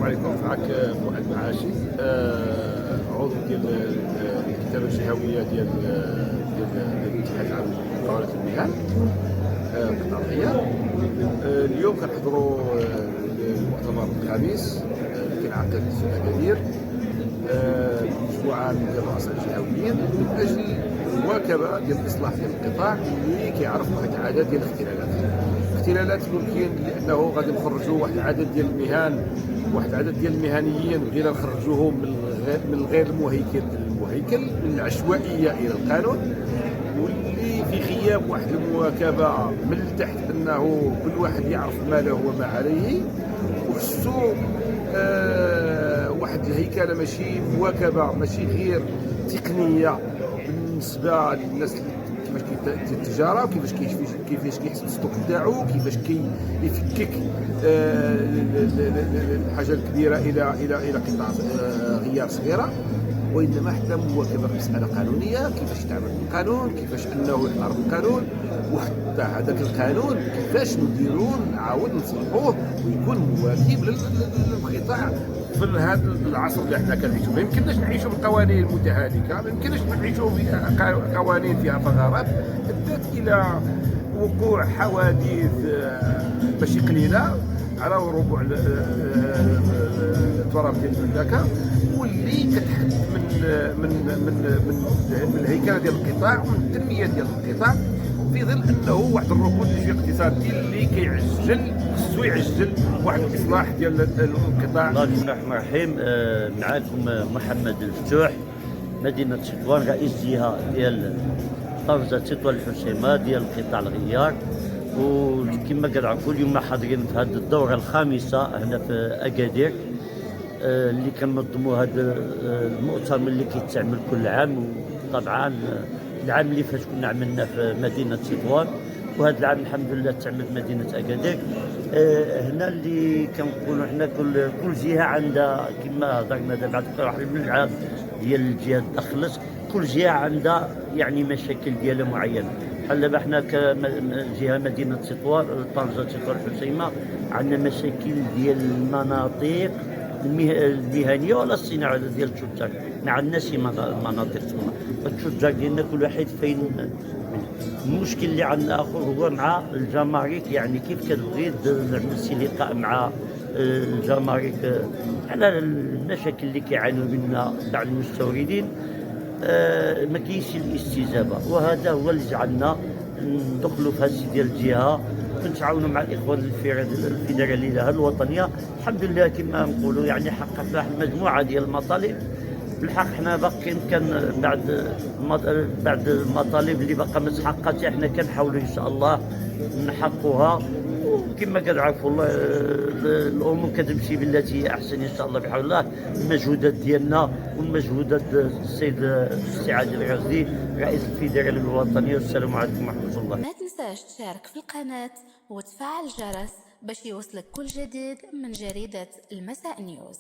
عليكم. معك فؤاد معاشي، عضو ديال الكتابه الشهويه ديال الاتحاد العام لمقاولة المهن قطاع الغيار. اليوم كنحضروا المؤتمر الخامس اللي كينعقد في اكادير، مجموعه من الرؤساء الجهويين من اجل المواكبه ديال الاصلاح ديال القطاع اللي كيعرف واحد العدد ديال الاختلالات ممكن، لانه غادي نخرجوا واحد العدد ديال المهن، واحد العدد ديال المهنيين بغينا نخرجوهم من الغير المهيكل للمهيكل، من العشوائيه الى القانون، واللي في غياب واحد المواكبه من التحت انه كل واحد يعرف ما له وما عليه، وخصو واحد الهيكله ماشي مواكبه، ماشي غير تقنيه بالنسبه للناس كيفاش كيدير التجاره، كيفاش كيحسب الستوك ديالو، كيفاش كيفكك الحاجه الكبيره الى قطع غيار صغيره، وانما حتى مواكبه مساله قانونيه، كيفاش يتعامل بالقانون، كيفاش انه يحترم القانون، وحتى هذاك القانون كيفاش نديروه نعاود نصلحوه ويكون مواكب للقطاع في هذا العصر اللي حنا كنعيشوا. ما يمكنناش نعيشوا بالقوانين المتهالكه، ما يمكنناش نعيشوا بقوانين فيها ثغرات ادت الى وقوع حوادث ماشي قليله على ربوع التراب ديال المملكه، واللي كتحد من الهيكله ديال القطاع ومن التنميه ديال القطاع، في ظل انه واحد الركود اللي فيه اقتصادي اللي كيعجل، خصو يعجل واحد الاصلاح ديال القطاع. بسم الله الرحمن الرحيم. معكم محمد الفتوح، مدينه تطوان، رئيس جهه ديال طرزه تطوان الحسيمه ديال قطاع الغيار. وكما كنعرفوا اليوم حاضرين في هذه الدوره الخامسه هنا في اكادير، اللي كننظموا هذا المؤتمر اللي كيتعمل كل عام. وطبعا العام اللي فات كنا عملنا في مدينه تطوان، وهذا العام الحمد لله تعمل في مدينه اكادير. هنا اللي كنقولوا حنا كل جهه عندها، كما هضرنا دابا على واحد المجموعه ديال الجهات دخلت، كل جهه عندها يعني مشاكل ديالها معينه. بحال دابا حنا كجهه مدينه تطوان طنجه تطوان الحسيمه عندنا مشاكل ديال المناطق المهنيه ولا الصناعه ديال التجار، ما عندناش مناطق تما. التجار ديالنا كل واحد فين. المشكل اللي عندنا اخر هو مع الجمارك، يعني كيف كتبغي نعمل شي لقاء مع الجمارك على المشاكل اللي كيعانوا منها بعض المستوردين، ما كاينش الاستجابه. وهذا هو اللي جعلنا ندخلوا في هذه ديال الجهه، كنتعاونوا مع الاخوان الفيدراليه الوطنيه. الحمد لله كما نقولوا يعني حققنا واحد المجموعه ديال المطالب. بالحق حنا باقيين كان بعد المطالب اللي باقا ما تحققتش، حنا كنحاولوا ان شاء الله نحققوها. وكما كتعرفوا الله الامور كتمشي بالتي هي احسن ان شاء الله بحول الله. المجهودات ديالنا والمجهودات السيد السي عادل الغزي رئيس الفيدراليه الوطنيه. والسلام عليكم ورحمه الله. ما تنساش تشارك في القناه وتفعل الجرس باش يوصلك كل جديد من جريده المساء نيوز.